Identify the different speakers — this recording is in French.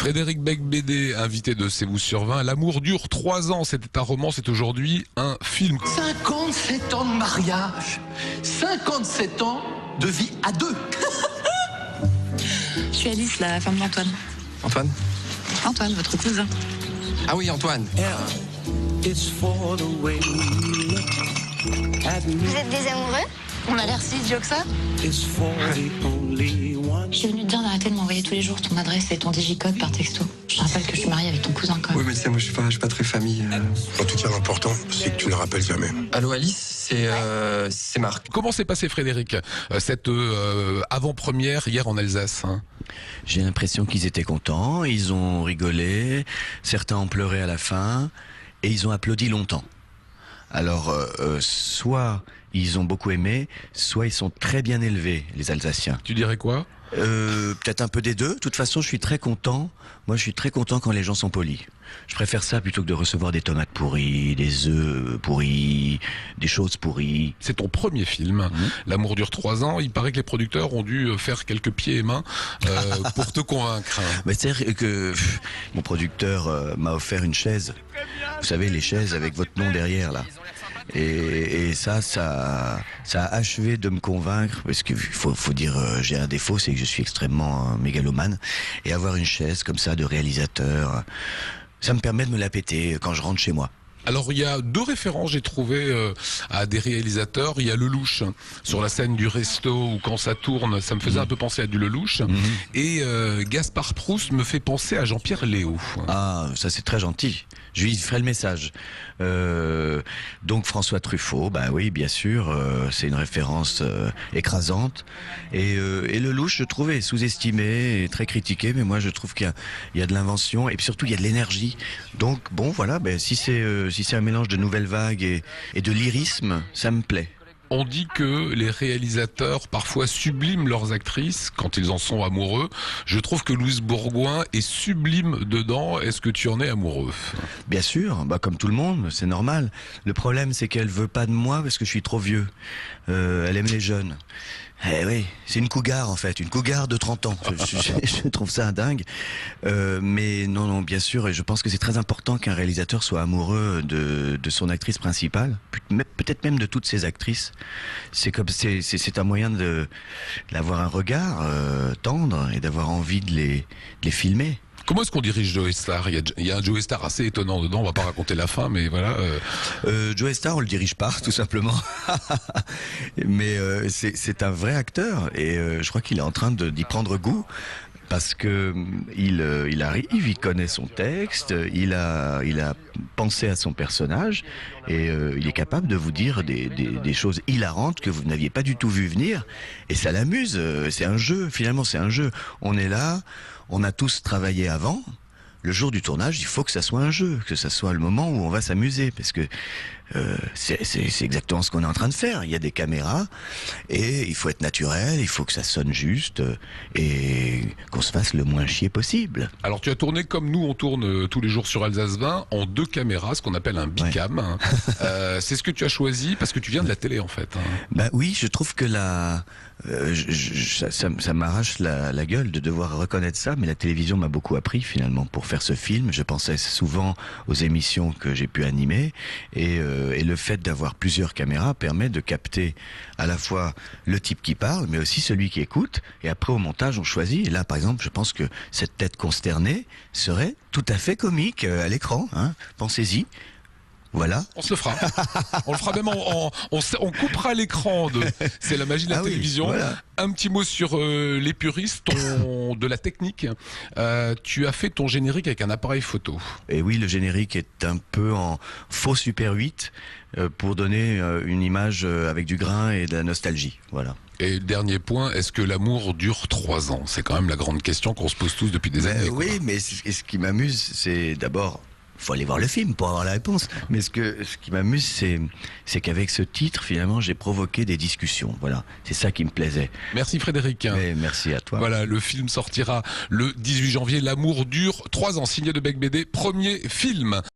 Speaker 1: Frédéric Beigbeder, invité de C'est vous sur 20. L'amour dure 3 ans. C'était un roman, c'est aujourd'hui un film.
Speaker 2: 57 ans de mariage, 57 ans de vie à deux.
Speaker 3: Je suis Alice, la femme d'Antoine.
Speaker 2: Antoine?
Speaker 3: Antoine, votre cousin.
Speaker 2: Ah oui, Antoine.
Speaker 4: Vous
Speaker 5: êtes des amoureux?
Speaker 3: On a l'air si idiot que ça. Je suis venue te dire d'arrêter de m'envoyer tous les jours ton adresse et ton digicode par texto. Je te rappelle que je suis mariée avec ton cousin quand même.
Speaker 2: Oui, mais tu sais, moi je suis pas très famille.
Speaker 6: En tout cas, l'important, c'est que tu le rappelles jamais.
Speaker 2: Allô Alice, c'est Marc.
Speaker 1: Comment s'est passé, Frédéric, cette avant-première hier en Alsace, hein?
Speaker 7: J'ai l'impression qu'ils étaient contents, ils ont rigolé, certains ont pleuré à la fin, et ils ont applaudi longtemps. Alors, soit ils ont beaucoup aimé, soit ils sont très bien élevés, les Alsaciens.
Speaker 1: Tu dirais quoi?
Speaker 7: Peut-être un peu des deux. De toute façon, je suis très content. Moi, je suis très content quand les gens sont polis. Je préfère ça plutôt que de recevoir des tomates pourries, des œufs pourris, des choses pourries.
Speaker 1: C'est ton premier film. L'amour dure 3 ans. Il paraît que les producteurs ont dû faire quelques pieds et mains pour te convaincre.
Speaker 7: Mais c'est que mon producteur m'a offert une chaise. Vous savez, les chaises avec votre nom derrière, là. Et ça a achevé de me convaincre, parce qu'il faut dire, j'ai un défaut, c'est que je suis extrêmement mégalomane, et avoir une chaise comme ça de réalisateur, ça me permet de me la péter quand je rentre chez moi.
Speaker 1: Alors il y a 2 références, j'ai trouvé, à des réalisateurs. Il y a Lelouch sur la scène du resto où quand ça tourne, ça me faisait un peu penser à du Lelouch. Et Gaspard Proust me fait penser à Jean-Pierre Léaud.
Speaker 7: Ah, ça c'est très gentil. Je lui ferai le message. Donc François Truffaut, bah oui, bien sûr, c'est une référence écrasante. Et Lelouch, je trouvais sous-estimé et très critiqué, mais moi je trouve qu'il y a de l'invention et puis surtout il y a de l'énergie. Donc bon, voilà, ben si c'est un mélange de nouvelles vagues et de lyrisme, ça me plaît.
Speaker 1: On dit que les réalisateurs parfois subliment leurs actrices quand ils en sont amoureux. Je trouve que Louise Bourgoin est sublime dedans. Est-ce que tu en es amoureux?
Speaker 7: Bien sûr, bah comme tout le monde, c'est normal. Le problème, c'est qu'elle veut pas de moi parce que je suis trop vieux. Elle aime les jeunes. Eh oui, c'est une cougar en fait, une cougar de 30 ans. Je trouve ça dingue. Mais non, bien sûr, et je pense que c'est très important qu'un réalisateur soit amoureux de son actrice principale, peut-être même de toutes ses actrices. C'est un moyen d'avoir un regard tendre et d'avoir envie de les filmer.
Speaker 1: Comment est-ce qu'on dirige Joe Star? Il y a un Joe Star assez étonnant dedans, on va pas raconter la fin, mais voilà.
Speaker 7: Joe Star, on le dirige pas, tout simplement. Mais c'est un vrai acteur, et je crois qu'il est en train d'y prendre goût. Parce que il arrive, il connaît son texte, il a pensé à son personnage, et il est capable de vous dire des choses hilarantes que vous n'aviez pas du tout vu venir, et ça l'amuse. C'est un jeu, finalement, c'est un jeu. On est là, on a tous travaillé avant. Le jour du tournage, il faut que ça soit un jeu, que ça soit le moment où on va s'amuser, parce que c'est exactement ce qu'on est en train de faire. Il y a des caméras et il faut être naturel, il faut que ça sonne juste et qu'on se fasse le moins chier possible.
Speaker 1: Alors tu as tourné comme nous, on tourne tous les jours sur Alsace 20 en 2 caméras, ce qu'on appelle un bicam. Ouais. C'est ce que tu as choisi parce que tu viens de la télé en fait.
Speaker 7: Bah oui, je trouve que ça m'arrache la gueule de devoir reconnaître ça, mais la télévision m'a beaucoup appris finalement pour faire ce film. Je pensais souvent aux émissions que j'ai pu animer et le fait d'avoir plusieurs caméras permet de capter à la fois le type qui parle, mais aussi celui qui écoute. Et après au montage on choisit. Et là par exemple, je pense que cette tête consternée serait tout à fait comique à l'écran. Hein. Pensez-y. Voilà.
Speaker 1: On se le fera. On le fera même on coupera l'écran. C'est la magie de la télévision. Oui, voilà. Un petit mot sur les puristes de la technique. Tu as fait ton générique avec un appareil photo.
Speaker 7: Et oui, le générique est un peu en faux Super 8 pour donner une image avec du grain et de la nostalgie. Voilà.
Speaker 1: Et dernier point, est-ce que l'amour dure 3 ans? C'est quand même la grande question qu'on se pose tous depuis des années.
Speaker 7: Oui, mais ce qui m'amuse, c'est d'abord... faut aller voir le film pour avoir la réponse. Mais ce qui m'amuse, c'est qu'avec ce titre, finalement, j'ai provoqué des discussions. Voilà, c'est ça qui me plaisait.
Speaker 1: Merci Frédéric.
Speaker 7: Mais merci à toi.
Speaker 1: Voilà, le film sortira le 18 janvier. L'amour dure 3 ans, signé de Beigbeder, premier film.